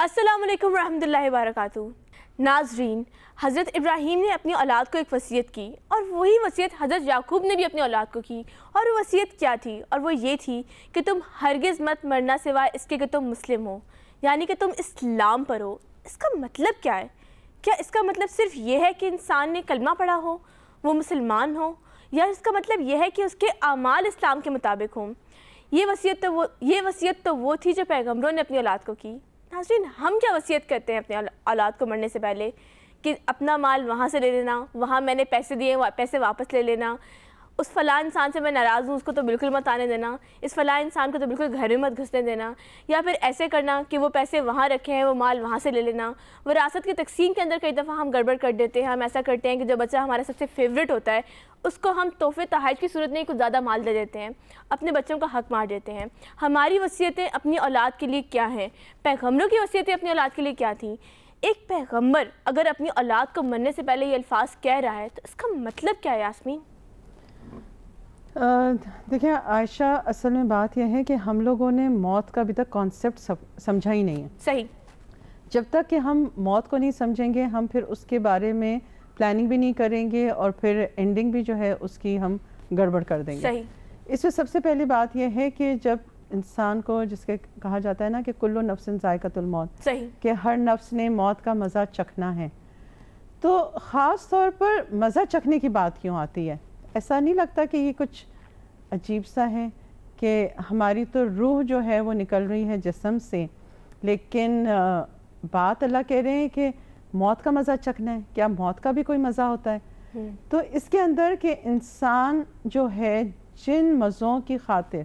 السلام علیکم ورحمۃ اللہ وبرکاتہ۔ ناظرین، حضرت ابراہیم نے اپنی اولاد کو ایک وصیت کی، اور وہی وصیت حضرت یعقوب نے بھی اپنی اولاد کو کی، اور وہ وصیت کیا تھی؟ اور وہ یہ تھی کہ تم ہرگز مت مرنا سوائے اس کے کہ تم مسلم ہو، یعنی کہ تم اسلام پر ہو۔ اس کا مطلب کیا ہے؟ کیا اس کا مطلب صرف یہ ہے کہ انسان نے کلمہ پڑھا ہو، وہ مسلمان ہو، یا اس کا مطلب یہ ہے کہ اس کے اعمال اسلام کے مطابق ہوں؟ یہ وصیت تو وہ تھی جو پیغمبروں نے اپنی اولاد کو کی۔ ناظرین، ہم کیا وصیت کرتے ہیں اپنے اولاد کو مرنے سے پہلے؟ کہ اپنا مال وہاں سے لے لینا، وہاں میں نے پیسے دیے پیسے واپس لے لینا، اس فلاں انسان سے میں ناراض ہوں، اس کو تو بالکل مت آنے دینا، اس فلاں انسان کو تو بالکل گھر میں مت گھسنے دینا، یا پھر ایسے کرنا کہ وہ پیسے وہاں رکھے ہیں، وہ مال وہاں سے لے لینا۔ وراثت کی تقسیم کے اندر کئی دفعہ ہم گڑبڑ کر دیتے ہیں۔ ہم ایسا کرتے ہیں کہ جو بچہ ہمارا سب سے فیوریٹ ہوتا ہے اس کو ہم تحفے تحائف کی صورت میں کچھ زیادہ مال دے دیتے ہیں، اپنے بچوں کا حق مار دیتے ہیں۔ ہماری وصیتیں اپنی اولاد کے لیے کیا ہیں؟ پیغمبروں کی وصیتیں اپنی اولاد کے لیے کیا تھیں؟ ایک پیغمبر اگر اپنی اولاد کو مرنے سے پہلے یہ الفاظ کہہ رہا ہے تو اس کا مطلب کیا ہے یاسمین؟ دیکھیں عائشہ، اصل میں بات یہ ہے کہ ہم لوگوں نے موت کا ابھی تک کانسیپٹ سمجھا ہی نہیں ہے۔ صحیح۔ جب تک کہ ہم موت کو نہیں سمجھیں گے، ہم پھر اس کے بارے میں پلاننگ بھی نہیں کریں گے، اور پھر اینڈنگ بھی جو ہے اس کی ہم گڑبڑ کر دیں گے۔ صحیح۔ اس میں سب سے پہلی بات یہ ہے کہ جب انسان کو، جس کے کہا جاتا ہے نا کہ کل نفس ذائقۃ الموت، صحیح، کہ ہر نفس نے موت کا مزہ چکھنا ہے، تو خاص طور پر مزہ چکھنے کی بات کیوں آتی ہے؟ ایسا نہیں لگتا کہ یہ کچھ عجیب سا ہے کہ ہماری تو روح جو ہے وہ نکل رہی ہے جسم سے، لیکن بات اللہ کہہ رہے ہیں کہ موت کا مزہ چکھنا ہے؟ کیا موت کا بھی کوئی مزہ ہوتا ہے؟ تو اس کے اندر کہ انسان جو ہے جن مزوں کی خاطر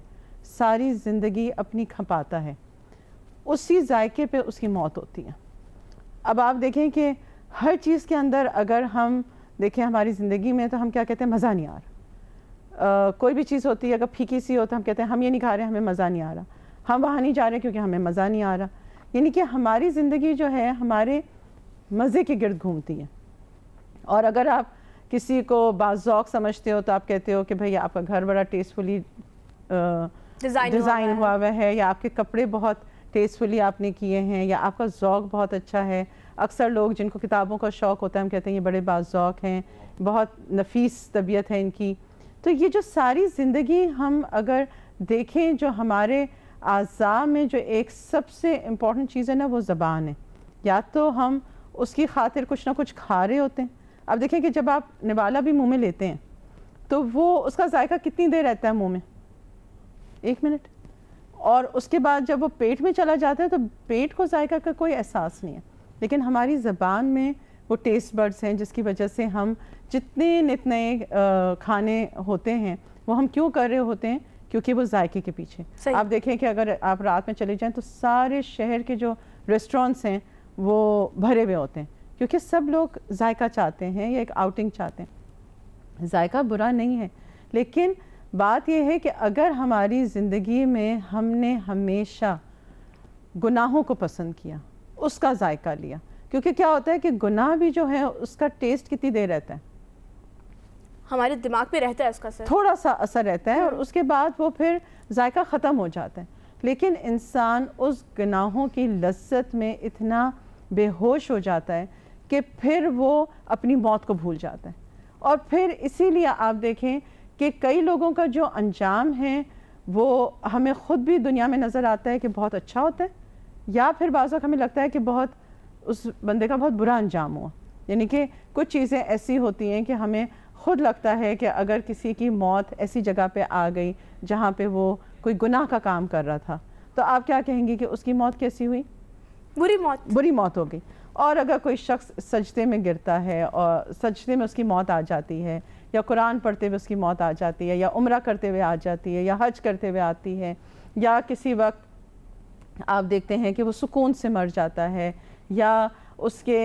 ساری زندگی اپنی کھپاتا ہے، اسی ذائقے پہ اس کی موت ہوتی ہے۔ اب آپ دیکھیں کہ ہر چیز کے اندر اگر ہم دیکھیں ہماری زندگی میں، تو ہم کیا کہتے ہیں؟ مزہ نہیں آ رہا۔ کوئی بھی چیز ہوتی ہے اگر پھیکی سی ہو تو ہم کہتے ہیں ہم یہ نہیں کھا رہے، ہمیں مزہ نہیں آ رہا، ہم وہاں نہیں جا رہے کیونکہ ہمیں مزہ نہیں آ رہا۔ یعنی کہ ہماری زندگی جو ہے ہمارے مزے کے گرد گھومتی ہے۔ اور اگر آپ کسی کو باذ ذوق سمجھتے ہو تو آپ کہتے ہو کہ بھئی آپ کا گھر بڑا ٹیسٹفلی ڈیزائن ہوا ہے، یا آپ کے کپڑے بہت ٹیسٹفلی آپ نے کیے ہیں، یا آپ کا ذوق بہت اچھا ہے۔ اکثر لوگ جن کو کتابوں کا شوق ہوتا ہے ہم کہتے ہیں یہ بڑے باذ ذوق ہیں، بہت نفیس طبیعت ہے ان کی۔ تو یہ جو ساری زندگی ہم اگر دیکھیں، جو ہمارے اعضاء میں جو ایک سب سے امپورٹنٹ چیز ہے نا، وہ زبان ہے۔ یا تو ہم اس کی خاطر کچھ نہ کچھ کھا رہے ہوتے ہیں۔ اب دیکھیں کہ جب آپ نوالا بھی منہ میں لیتے ہیں تو وہ اس کا ذائقہ کتنی دیر رہتا ہے منہ میں؟ 1 منٹ۔ اور اس کے بعد جب وہ پیٹ میں چلا جاتا ہے تو پیٹ کو ذائقہ کا کوئی احساس نہیں ہے، لیکن ہماری زبان میں وہ ٹیسٹ برڈز ہیں جس کی وجہ سے ہم جتنے نت نئے کھانے ہوتے ہیں وہ ہم کیوں کر رہے ہوتے ہیں؟ کیونکہ وہ ذائقے کے پیچھے۔ آپ دیکھیں کہ اگر آپ رات میں چلے جائیں تو سارے شہر کے جو ریسٹورنٹس ہیں وہ بھرے ہوئے ہوتے ہیں، کیونکہ سب لوگ ذائقہ چاہتے ہیں یا ایک آؤٹنگ چاہتے ہیں۔ ذائقہ برا نہیں ہے، لیکن بات یہ ہے کہ اگر ہماری زندگی میں ہم نے ہمیشہ گناہوں کو پسند کیا، اس کا ذائقہ لیا، کیونکہ کیا ہوتا ہے کہ گناہ بھی جو ہے اس کا ٹیسٹ کتنی دیر رہتا ہے؟ ہمارے دماغ پہ رہتا ہے اس کا تھوڑا سا اثر رہتا ہے، اور اس کے بعد وہ پھر ذائقہ ختم ہو جاتا ہے۔ لیکن انسان اس گناہوں کی لذت میں اتنا بے ہوش ہو جاتا ہے کہ پھر وہ اپنی موت کو بھول جاتا ہے۔ اور پھر اسی لیے آپ دیکھیں کہ کئی لوگوں کا جو انجام ہے وہ ہمیں خود بھی دنیا میں نظر آتا ہے کہ بہت اچھا ہوتا ہے، یا پھر بعض وقت ہمیں لگتا ہے کہ بہت اس بندے کا بہت برا انجام ہوا۔ یعنی کہ کچھ چیزیں ایسی ہوتی ہیں کہ ہمیں خود لگتا ہے کہ اگر کسی کی موت ایسی جگہ پہ آ گئی جہاں پہ وہ کوئی گناہ کا کام کر رہا تھا، تو آپ کیا کہیں گے کہ اس کی موت کیسی ہوئی؟ بری موت ہو گئی۔ اور اگر کوئی شخص سجدے میں گرتا ہے اور سجدے میں اس کی موت آ جاتی ہے، یا قرآن پڑھتے ہوئے اس کی موت آ جاتی ہے، یا عمرہ کرتے ہوئے آ جاتی ہے، یا حج کرتے ہوئے آتی ہے، یا کسی وقت آپ دیکھتے ہیں کہ وہ سکون سے مر جاتا ہے، یا اس کے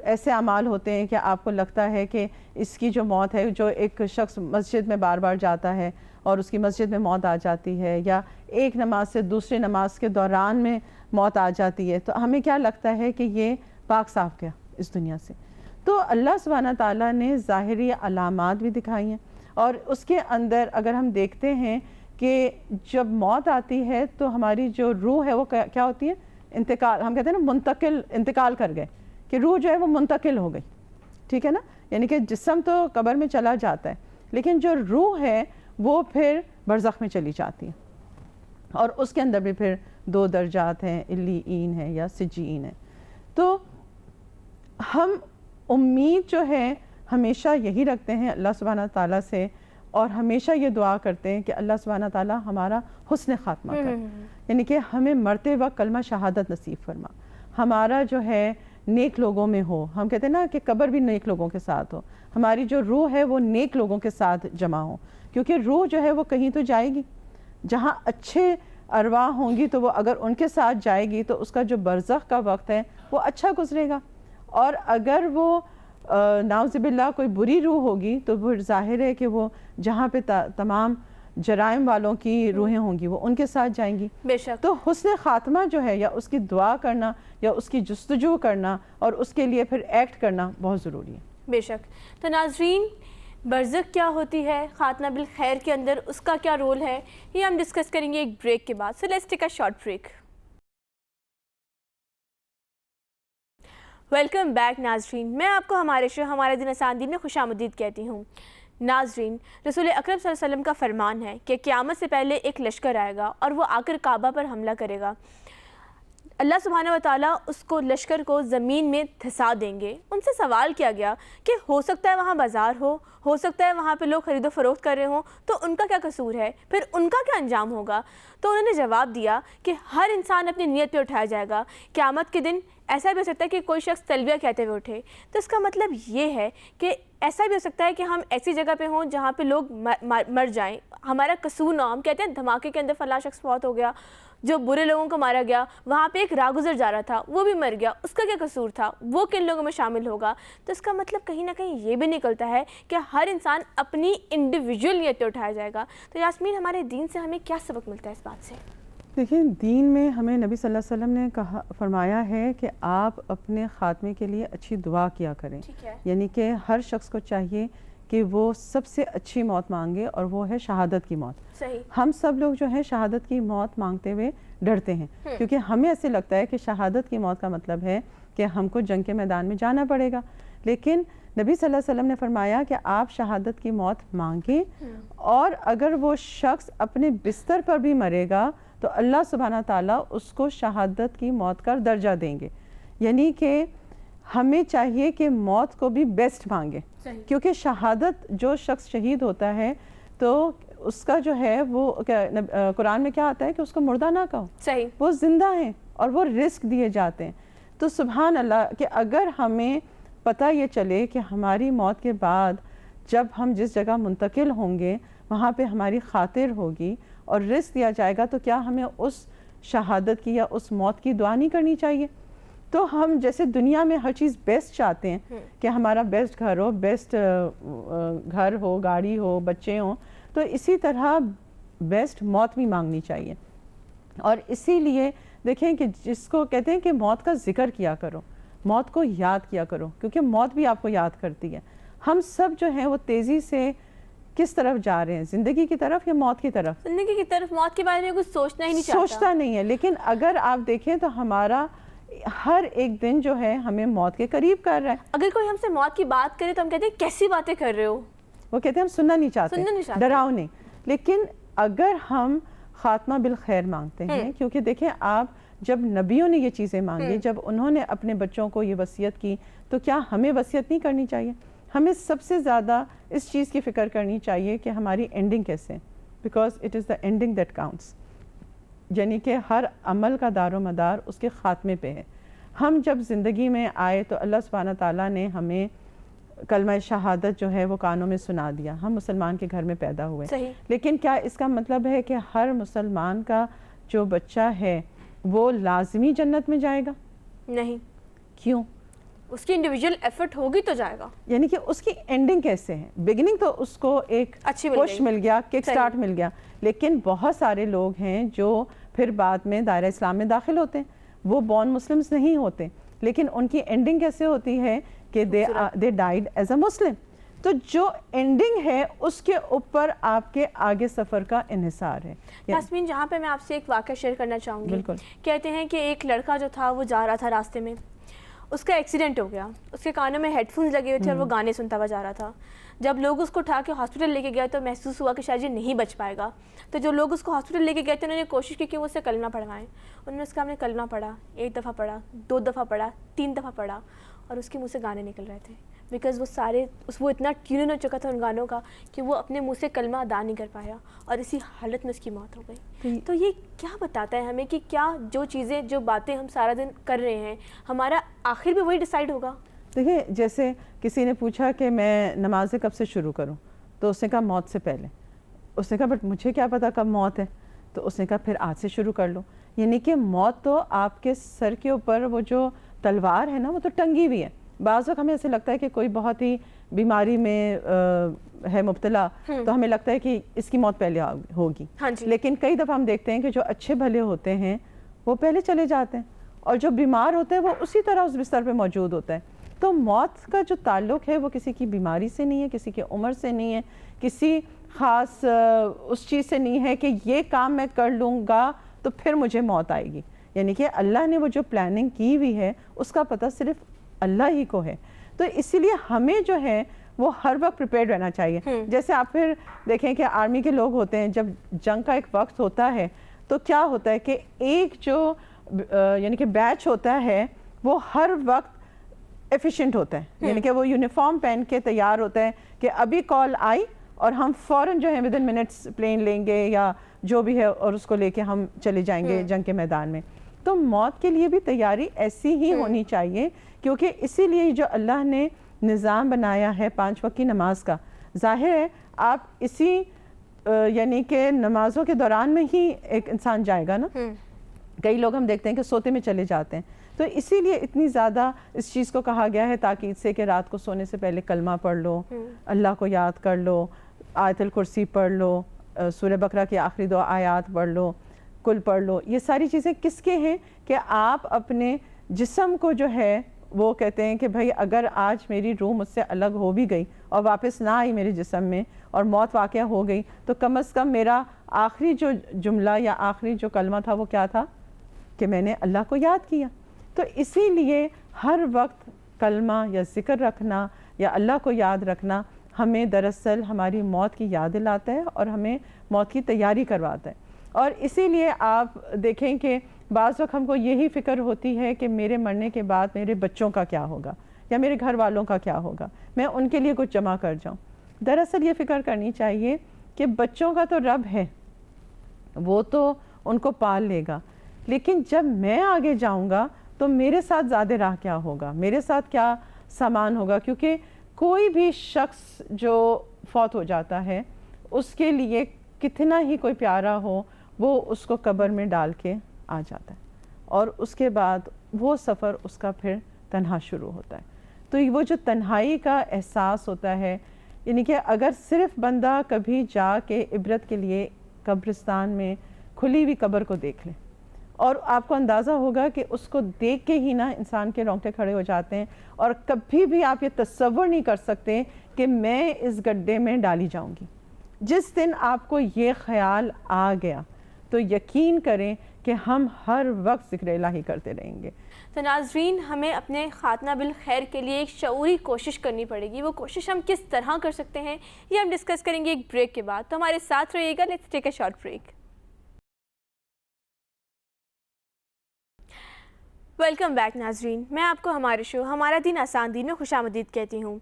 ایسے اعمال ہوتے ہیں کہ آپ کو لگتا ہے کہ اس کی جو موت ہے، جو ایک شخص مسجد میں بار بار جاتا ہے اور اس کی مسجد میں موت آ جاتی ہے، یا ایک نماز سے دوسری نماز کے دوران میں موت آ جاتی ہے، تو ہمیں کیا لگتا ہے کہ یہ پاک صاف گیا اس دنیا سے۔ تو اللہ سبحانہ تعالیٰ نے ظاہری علامات بھی دکھائی ہیں، اور اس کے اندر اگر ہم دیکھتے ہیں کہ جب موت آتی ہے تو ہماری جو روح ہے وہ کیا ہوتی ہے؟ انتقال، ہم کہتے ہیں نا منتقل، انتقال کر گئے، کہ روح جو ہے وہ منتقل ہو گئی، ٹھیک ہے نا، یعنی کہ جسم تو قبر میں چلا جاتا ہے لیکن جو روح ہے وہ پھر برزخ میں چلی جاتی ہے، اور اس کے اندر بھی پھر 2 درجات ہیں، علیین ہے یا سجین ہے۔ تو ہم امید جو ہے ہمیشہ یہی رکھتے ہیں اللہ سبحانہ تعالیٰ سے، اور ہمیشہ یہ دعا کرتے ہیں کہ اللہ سبحانہ تعالیٰ ہمارا حسن خاتمہ کرے، یعنی کہ ہمیں مرتے وقت کلمہ شہادت نصیب فرما، ہمارا جو ہے نیک لوگوں میں ہو، ہم کہتے ہیں نا کہ قبر بھی نیک لوگوں کے ساتھ ہو، ہماری جو روح ہے وہ نیک لوگوں کے ساتھ جمع ہو، کیونکہ روح جو ہے وہ کہیں تو جائے گی، جہاں اچھے ارواح ہوں گی تو وہ اگر ان کے ساتھ جائے گی تو اس کا جو برزخ کا وقت ہے وہ اچھا گزرے گا، اور اگر وہ نعوذ باللہ کوئی بری روح ہوگی تو وہ ظاہر ہے کہ وہ جہاں پہ تمام جرائم والوں کی روحیں ہوں گی وہ ان کے ساتھ جائیں گی۔ بے شک۔ تو حسن خاتمہ جو ہے یا اس کی دعا کرنا یا اس کی جستجو کرنا اور اس کے لیے پھر ایکٹ کرنا بہت ضروری ہے۔ بے شک۔ تو ناظرین، برزخ کیا ہوتی ہے، خاتمہ بالخیر کے اندر اس کا کیا رول ہے، یہ ہم ڈسکس کریں گے ایک بریک کے بعد۔ So let's take a short break. Welcome back ناظرین، میں آپ کو ہمارے شو ہمارے دن آسان دین میں خوش آمدید کہتی ہوں۔ ناظرین، رسول اکرم صلی اللہ علیہ وسلم کا فرمان ہے کہ قیامت سے پہلے ایک لشکر آئے گا اور وہ آ کر کعبہ پر حملہ کرے گا۔ اللہ سبحانہ وتعالیٰ اس کو لشکر کو زمین میں دھسا دیں گے۔ ان سے سوال کیا گیا کہ ہو سکتا ہے وہاں بازار ہو سکتا ہے وہاں پہ لوگ خرید و فروخت کر رہے ہوں، تو ان کا کیا قصور ہے، پھر ان کا کیا انجام ہوگا؟ تو انہوں نے جواب دیا کہ ہر انسان اپنی نیت پہ اٹھایا جائے گا۔ قیامت کے دن ایسا بھی ہو سکتا ہے کہ کوئی شخص تلبیہ کہتے ہوئے اٹھے، تو اس کا مطلب یہ ہے کہ ایسا بھی ہو سکتا ہے کہ ہم ایسی جگہ پہ ہوں جہاں پہ لوگ مر جائیں، ہمارا قصور نہ ہو۔ ہم کہتے ہیں دھماکے کے اندر فلاں شخص فوت ہو گیا، جو برے لوگوں کو مارا گیا، وہاں پہ ایک راہگزر جا رہا تھا وہ بھی مر گیا، اس کا کیا قصور تھا، وہ کن لوگوں میں شامل ہوگا؟ تو اس کا مطلب کہیں نہ کہیں یہ بھی نکلتا ہے کہ ہر انسان اپنی انڈیویجول نیت پہ اٹھایا جائے گا۔ تو یاسمین، ہمارے دین سے ہمیں کیا سبق ملتا ہے اس بات سے؟ دیکھیں، دین میں ہمیں نبی صلی اللہ علیہ وسلم نے فرمایا ہے کہ آپ اپنے خاتمے کے لیے اچھی دعا کیا کریں، یعنی کہ ہر شخص کو چاہیے کہ وہ سب سے اچھی موت مانگے، اور وہ ہے شہادت کی موت۔ صحیح۔ ہم سب لوگ جو ہے شہادت کی موت مانگتے ہوئے ڈرتے ہیں، کیونکہ ہمیں ایسے لگتا ہے کہ شہادت کی موت کا مطلب ہے کہ ہم کو جنگ کے میدان میں جانا پڑے گا، لیکن نبی صلی اللہ علیہ وسلم نے فرمایا کہ آپ شہادت کی موت مانگیں، اور اگر وہ شخص اپنے بستر پر بھی مرے گا تو اللہ سبحانہ تعالیٰ اس کو شہادت کی موت کا درجہ دیں گے، یعنی کہ ہمیں چاہیے کہ موت کو بھی بیسٹ مانگے، کیونکہ شہادت جو شخص شہید ہوتا ہے تو اس کا جو ہے وہ قرآن میں کیا آتا ہے کہ اس کو مردہ نہ کہو، صحیح، وہ زندہ ہیں اور وہ رزق دیے جاتے ہیں۔ تو سبحان اللہ کہ اگر ہمیں پتہ یہ چلے کہ ہماری موت کے بعد جب ہم جس جگہ منتقل ہوں گے وہاں پہ ہماری خاطر ہوگی اور رزق دیا جائے گا، تو کیا ہمیں اس شہادت کی یا اس موت کی دعا نہیں کرنی چاہیے؟ تو ہم جیسے دنیا میں ہر چیز بیسٹ چاہتے ہیں کہ ہمارا بیسٹ گھر ہو، بیسٹ گھر ہو، گاڑی ہو، بچے ہوں، تو اسی طرح بیسٹ موت بھی مانگنی چاہیے۔ اور اسی لیے دیکھیں کہ جس کو کہتے ہیں کہ موت کا ذکر کیا کرو، موت کو یاد کیا کرو، کیونکہ موت بھی آپ کو یاد کرتی ہے۔ ہم سب جو ہیں وہ تیزی سے کس طرف جا رہے ہیں، زندگی کی طرف یا موت کی طرف؟ زندگی کی طرف۔ موت کے بارے میں کچھ سوچنا ہی نہیں چاہتا، سوچتا نہیں ہے، لیکن اگر آپ دیکھیں تو ہمارا ہر ایک دن جو ہے ہمیں موت کے قریب کر رہا ہے۔ اگر کوئی ہم سے موت کی بات کرے تو ہم کہتے ہیں کیسی باتیں کر رہے ہو، وہ کہتے ہیں ہم سننا نہیں چاہتے، ڈراؤ نہیں۔ لیکن اگر ہم خاتمہ بالخیر مانگتے ہیں، کیونکہ دیکھیں آپ جب نبیوں نے یہ چیزیں مانگی، جب انہوں نے اپنے بچوں کو یہ وصیت کی، تو کیا ہمیں وصیت نہیں کرنی چاہیے؟ ہمیں سب سے زیادہ اس چیز کی فکر کرنی چاہیے کہ ہماری اینڈنگ کیسے ہے، because it is the ending that counts, یعنی کہ ہر عمل کا دار و مدار اس کے خاتمے پہ ہے۔ ہم جب زندگی میں آئے تو اللہ سبحانہ تعالیٰ نے ہمیں کلمہ شہادت جو ہے وہ کانوں میں سنا دیا، ہم مسلمان کے گھر میں پیدا ہوئے، لیکن کیا اس کا مطلب ہے کہ ہر مسلمان کا جو بچہ ہے وہ لازمی جنت میں جائے گا؟ نہیں۔ کیوں؟ اس کی انڈیویجول ایفرٹ ہوگی تو جائے گا، یعنی کہ اس کی اینڈنگ کیسے ہے؟ بگننگ تو اس کو ایک پش مل گیا، کک سٹارٹ مل گیا، لیکن بہت سارے لوگ ہیں جو پھر بعد میں دائرہ اسلام میں داخل ہوتے ہیں، وہ بورن مسلمز نہیں ہوتے، لیکن ان کی اینڈنگ کیسے ہوتی ہے کہ دے ڈائیڈ ایز اے مسلم۔ تو جو اینڈنگ ہے اس کے اوپر آپ کے آگے سفر کا انحصار ہے. یاسمین جہاں پہ میں آپ سے ایک واقعہ شیئر کرنا چاہوں گی. بالکل. کہتے ہیں کہ ایک لڑکا جو تھا وہ جا رہا تھا راستے میں, اس کا ایکسیڈنٹ ہو گیا, اس کے کانوں میں ہیڈ فونز لگے ہوئے تھے اور وہ گانے سنتا ہوا جا رہا تھا. جب لوگ اس کو اٹھا کے ہاسپٹل لے کے گئے تو محسوس ہوا کہ شاید یہ نہیں بچ پائے گا. تو جو لوگ اس کو ہاسپٹل لے کے گئے تھے انہوں نے کوشش کی کہ وہ اسے کلمہ پڑھوائیں. انہوں نے اس کا ہم نے کلمہ پڑھا, 1 دفعہ پڑھا, 2 دفعہ پڑھا, 3 دفعہ پڑھا, اور اس کے منہ سے گانے نکل رہے تھے, بیکاز وہ اتنا ٹیون ہو چکا تھا ان گانوں کا کہ وہ اپنے منہ سے کلمہ ادا نہیں کر پایا, اور اسی حالت میں اس کی موت ہو گئی. تو یہ کیا بتاتا ہے ہمیں کہ کیا جو چیزیں جو باتیں ہم سارا دن کر رہے ہیں ہمارا آخر بھی وہی ڈیسائیڈ ہوگا. دیکھیں, جیسے کسی نے پوچھا کہ میں نمازیں کب سے شروع کروں, تو اس نے کہا موت سے پہلے. اس نے کہا بٹ مجھے کیا پتا کب موت ہے, تو اس نے کہا پھر آج سے شروع کر لو. یعنی کہ موت تو آپ کے سر کے اوپر وہ جو تلوار ہے نا وہ تو ٹنگی ہوئی ہے. بعض وقت ہمیں ایسے لگتا ہے کہ کوئی بہت ہی بیماری میں ہے مبتلا, تو ہمیں لگتا ہے کہ اس کی موت پہلے ہوگی. لیکن کئی دفعہ ہم دیکھتے ہیں کہ جو اچھے بھلے ہوتے ہیں وہ پہلے چلے جاتے ہیں, اور جو بیمار ہوتے ہیں وہ اسی طرح اس بستر پہ موجود ہوتا ہے. تو موت کا جو تعلق ہے وہ کسی کی بیماری سے نہیں ہے, کسی کی عمر سے نہیں ہے, کسی خاص اس چیز سے نہیں ہے کہ یہ کام میں کر لوں گا تو پھر مجھے موت آئے گی. یعنی کہ اللہ نے وہ جو پلاننگ کی ہوئی ہے اس کا پتہ صرف اللہ ہی کو ہے. تو اسی لیے ہمیں جو ہے وہ ہر وقت پریپیئرڈ رہنا چاہیے. جیسے آپ پھر دیکھیں کہ آرمی کے لوگ ہوتے ہیں, جب جنگ کا ایک وقت ہوتا ہے تو کیا ہوتا ہے کہ ایک جو یعنی کہ بیچ ہوتا ہے وہ ہر وقت ایفیشینٹ ہوتا ہے, یعنی کہ وہ یونیفارم پہن کے تیار ہوتا ہے کہ ابھی کال آئی اور ہم فوراً جو ہے ودن منٹس پلین لیں گے یا جو بھی ہے اور اس کو لے کے ہم چلے جائیں گے جنگ کے میدان میں. تو موت کے لیے بھی تیاری ایسی ہی ہونی چاہیے, کیونکہ اسی لیے جو اللہ نے نظام بنایا ہے 5 وقت کی نماز کا, ظاہر ہے آپ اسی یعنی کہ نمازوں کے دوران میں ہی ایک انسان جائے گا نا. کئی لوگ ہم دیکھتے ہیں کہ سوتے میں چلے جاتے ہیں, تو اسی لیے اتنی زیادہ اس چیز کو کہا گیا ہے تاکید سے کہ رات کو سونے سے پہلے کلمہ پڑھ لو, اللہ کو یاد کر لو, آیت الکرسی پڑھ لو, سورہ بقرہ کی آخری 2 آیات پڑھ لو, کل پڑھ لو. یہ ساری چیزیں کس کے ہیں کہ آپ اپنے جسم کو جو ہے وہ کہتے ہیں کہ بھائی اگر آج میری روح مجھ سے الگ ہو بھی گئی اور واپس نہ آئی میرے جسم میں اور موت واقعہ ہو گئی, تو کم از کم میرا آخری جو جملہ یا آخری جو کلمہ تھا وہ کیا تھا کہ میں نے اللہ کو یاد کیا. تو اسی لیے ہر وقت کلمہ یا ذکر رکھنا یا اللہ کو یاد رکھنا ہمیں دراصل ہماری موت کی یاد دلاتا ہے اور ہمیں موت کی تیاری کرواتا ہے. اور اسی لیے آپ دیکھیں کہ بعض وقت ہم کو یہی فکر ہوتی ہے کہ میرے مرنے کے بعد میرے بچوں کا کیا ہوگا یا میرے گھر والوں کا کیا ہوگا, میں ان کے لیے کچھ جمع کر جاؤں. دراصل یہ فکر کرنی چاہیے کہ بچوں کا تو رب ہے, وہ تو ان کو پال لے گا, لیکن جب میں آگے جاؤں گا تو میرے ساتھ زیادہ راہ کیا ہوگا, میرے ساتھ کیا سامان ہوگا. کیونکہ کوئی بھی شخص جو فوت ہو جاتا ہے اس کے لیے کتنا ہی کوئی پیارا ہو وہ اس کو قبر میں ڈال کے آ جاتا ہے, اور اس کے بعد وہ سفر اس کا پھر تنہا شروع ہوتا ہے. تو وہ جو تنہائی کا احساس ہوتا ہے, یعنی کہ اگر صرف بندہ کبھی جا کے عبرت کے لیے قبرستان میں کھلی ہوئی قبر کو دیکھ لے, اور آپ کو اندازہ ہوگا کہ اس کو دیکھ کے ہی نا انسان کے رونگٹے کھڑے ہو جاتے ہیں, اور کبھی بھی آپ یہ تصور نہیں کر سکتے کہ میں اس گڈھے میں ڈالی جاؤں گی. جس دن آپ کو یہ خیال آ گیا تو یقین کریں کہ ہم ہر وقت ذکر الہی کرتے رہیں گے. تو ناظرین, ہمیں اپنے خاتمہ بالخیر کے لیے ایک شعوری کوشش کرنی پڑے گی. وہ کوشش ہم کس طرح کر سکتے ہیں یہ ہم ڈسکس کریں گے ایک بریک کے بعد. تو ہمارے ساتھ رہیے گا. Let's take a short break. Welcome back ناظرین, میں آپ کو ہمارے شو ہمارا دین آسان دین میں خوش آمدید کہتی ہوں.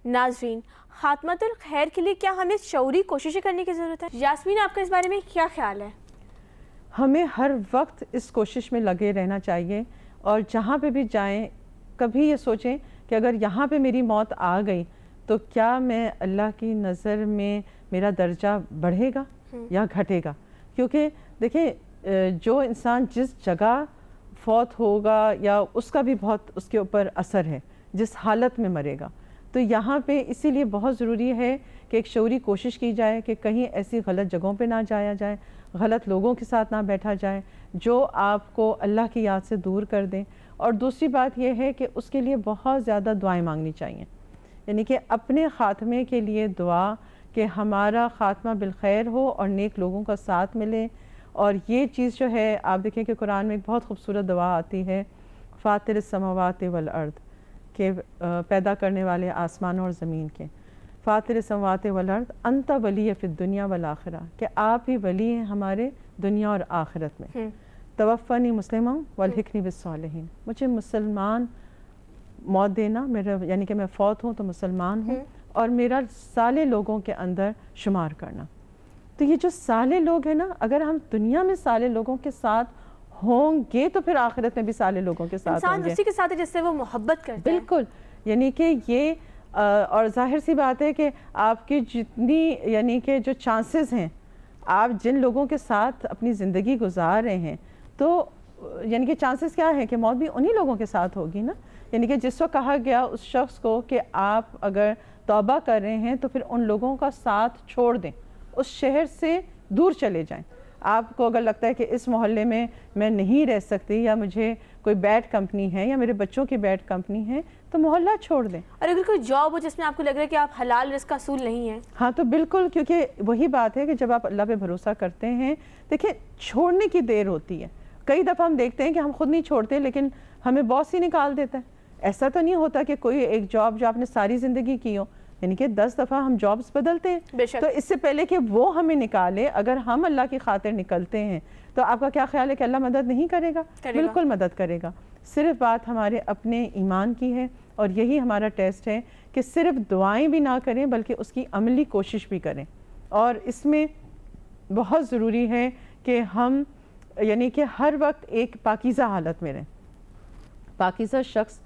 ناظرین, خاتمۃ الخیر کے لیے کیا ہمیں شعوری کوششیں کرنے کی ضرورت ہے؟ یاسمین, آپ کا اس بارے میں کیا خیال ہے؟ ہمیں ہر وقت اس کوشش میں لگے رہنا چاہیے, اور جہاں پہ بھی جائیں کبھی یہ سوچیں کہ اگر یہاں پہ میری موت آ گئی تو کیا میں اللہ کی نظر میں میرا درجہ بڑھے گا یا گھٹے گا. کیونکہ دیکھیں جو انسان جس جگہ فوت ہوگا یا اس کا بھی بہت اس کے اوپر اثر ہے, جس حالت میں مرے گا. تو یہاں پہ اسی لیے بہت ضروری ہے کہ ایک شعوری کوشش کی جائے کہ کہیں ایسی غلط جگہوں پہ نہ جایا جائے, غلط لوگوں کے ساتھ نہ بیٹھا جائے جو آپ کو اللہ کی یاد سے دور کر دیں. اور دوسری بات یہ ہے کہ اس کے لیے بہت زیادہ دعائیں مانگنی چاہیے, یعنی کہ اپنے خاتمے کے لیے دعا کہ ہمارا خاتمہ بالخیر ہو اور نیک لوگوں کا ساتھ ملے. اور یہ چیز جو ہے آپ دیکھیں کہ قرآن میں ایک بہت خوبصورت دعا آتی ہے فاطر السماوات والارض، کہ پیدا کرنے والے آسمانوں اور زمین کے. فاطر السماوات والارض انت ولی فی الدنیا والآخرہ، کہ آپ ہی ولی ہیں ہمارے دنیا اور آخرت میں. توفنی مسلمہ والحقنی بالصالحین، مجھے مسلمان موت دینا، میرا یعنی کہ میں فوت ہوں تو مسلمان ہوں، اور میرا صالح لوگوں کے اندر شمار کرنا. تو یہ جو صالح لوگ ہیں نا، اگر ہم دنیا میں صالح لوگوں کے ساتھ ہوں گے تو پھر آخرت میں بھی صالح لوگوں کے ساتھ ہوں انسان گے. اسی کے ساتھ ہے جس سے وہ محبت کرتا ہے. بالکل، یعنی کہ یہ اور ظاہر سی بات ہے کہ آپ کی جتنی یعنی کہ جو چانسز ہیں، آپ جن لوگوں کے ساتھ اپنی زندگی گزار رہے ہیں، تو یعنی کہ چانسز کیا ہے کہ موت بھی انہی لوگوں کے ساتھ ہوگی نا. یعنی کہ جس وقت کہا گیا اس شخص کو کہ آپ اگر توبہ کر رہے ہیں تو پھر ان لوگوں کا ساتھ چھوڑ دیں، اس شہر سے دور چلے جائیں. آپ کو اگر لگتا ہے کہ اس محلے میں نہیں رہ سکتی، یا مجھے کوئی بیڈ کمپنی ہے، یا میرے بچوں کی بیڈ کمپنی ہے، تو محلہ چھوڑ دیں. اور اگر کوئی جاب ہو جس میں آپ کو لگ رہا ہے کہ آپ حلال رزق کا اصول نہیں ہیں. ہاں تو بالکل، کیونکہ وہی بات ہے کہ جب آپ اللہ پہ بھروسہ کرتے ہیں، دیکھیں چھوڑنے کی دیر ہوتی ہے. کئی دفعہ ہم دیکھتے ہیں کہ ہم خود نہیں چھوڑتے لیکن ہمیں باس ہی نکال دیتا ہے. ایسا تو نہیں ہوتا کہ کوئی ایک جاب جو آپ نے ساری زندگی کی ہو، یعنی کہ 10 دفعہ ہم جابز بدلتے ہیں. بے شک. تو اس سے پہلے کہ وہ ہمیں نکالے، اگر ہم اللہ کی خاطر نکلتے ہیں تو آپ کا کیا خیال ہے کہ اللہ مدد نہیں کرے گا؟ بالکل مدد کرے گا. صرف بات ہمارے اپنے ایمان کی ہے، اور یہی ہمارا ٹیسٹ ہے کہ صرف دعائیں بھی نہ کریں بلکہ اس کی عملی کوشش بھی کریں. اور اس میں بہت ضروری ہے کہ ہم یعنی کہ ہر وقت ایک پاکیزہ حالت میں رہیں. پاکیزہ شخص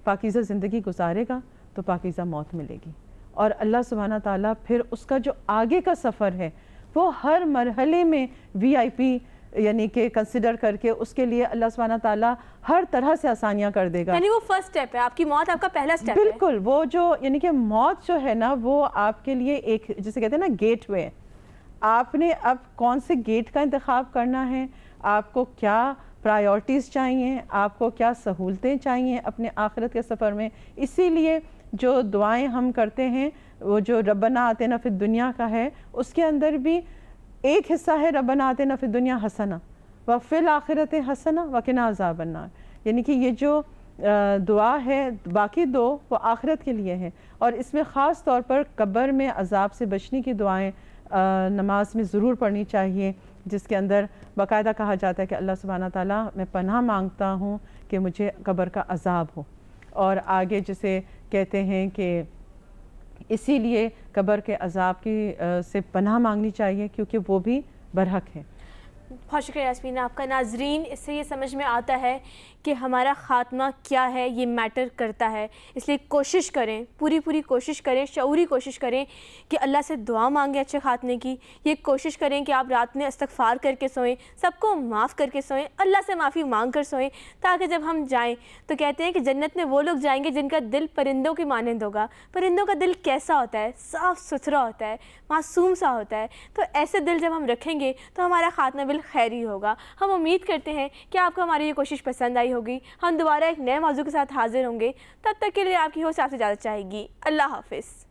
پاکیزہ زندگی گزارے گا تو پاکیزہ موت ملے گی. اور اللہ سبحانہ تعالیٰ پھر اس کا جو آگے کا سفر ہے وہ ہر مرحلے میں VIP یعنی کہ کنسیڈر کر کے اس کے لیے اللہ سبحانہ تعالیٰ ہر طرح سے آسانیاں کر دے گا. یعنی وہ فرسٹ سٹیپ ہے، آپ کی موت آپ کا پہلا سٹیپ ہے. بالکل، وہ جو یعنی کہ موت جو ہے نا، وہ آپ کے لیے ایک جسے کہتے ہیں نا گیٹ وے ہے. آپ نے اب کون سے گیٹ کا انتخاب کرنا ہے، آپ کو کیا پرائیورٹیز چاہیے، آپ کو کیا سہولتیں چاہیے اپنے آخرت کے سفر میں. اسی لیے جو دعائیں ہم کرتے ہیں، وہ جو ربنا آتنا فی الدنیا کا ہے، اس کے اندر بھی ایک حصہ ہے ربنا آتنا فی الدنیا حسنہ وفی الآخرۃ حسنہ وقنا عذاب النار. یعنی کہ یہ جو دعا ہے، باقی دو وہ آخرت کے لیے ہے، اور اس میں خاص طور پر قبر میں عذاب سے بچنے کی دعائیں نماز میں ضرور پڑھنی چاہیے، جس کے اندر باقاعدہ کہا جاتا ہے کہ اللہ سبحانہ تعالیٰ میں پناہ مانگتا ہوں کہ مجھے قبر کا عذاب ہو. اور آگے جسے کہتے ہیں کہ اسی لیے قبر کے عذاب کی سے پناہ مانگنی چاہیے کیونکہ وہ بھی برحق ہے. بہت شکریہ یاسمین آپ کا. ناظرین، اس سے یہ سمجھ میں آتا ہے کہ ہمارا خاتمہ کیا ہے، یہ میٹر کرتا ہے. اس لیے کوشش کریں، پوری کوشش کریں، شعوری کوشش کریں کہ اللہ سے دعا مانگیں اچھے خاتمے کی. یہ کوشش کریں کہ آپ رات میں استغفار کر کے سوئیں، سب کو معاف کر کے سوئیں، اللہ سے معافی مانگ کر سوئیں، تاکہ جب ہم جائیں تو کہتے ہیں کہ جنت میں وہ لوگ جائیں گے جن کا دل پرندوں کی مانند ہوگا. پرندوں کا دل کیسا ہوتا ہے؟ صاف ستھرا ہوتا ہے، معصوم سا ہوتا ہے. تو ایسے دل جب ہم رکھیں گے تو ہمارا خاتمہ بالخیر ہی ہوگا. ہم امید کرتے ہیں کہ آپ کو ہماری یہ کوشش پسند آئی ہوگی. ہم دوبارہ ایک نئے موضوع کے ساتھ حاضر ہوں گے. تب تک کے لیے آپ کی ہوسٹ آپ سے اجازت چاہے گی. اللہ حافظ.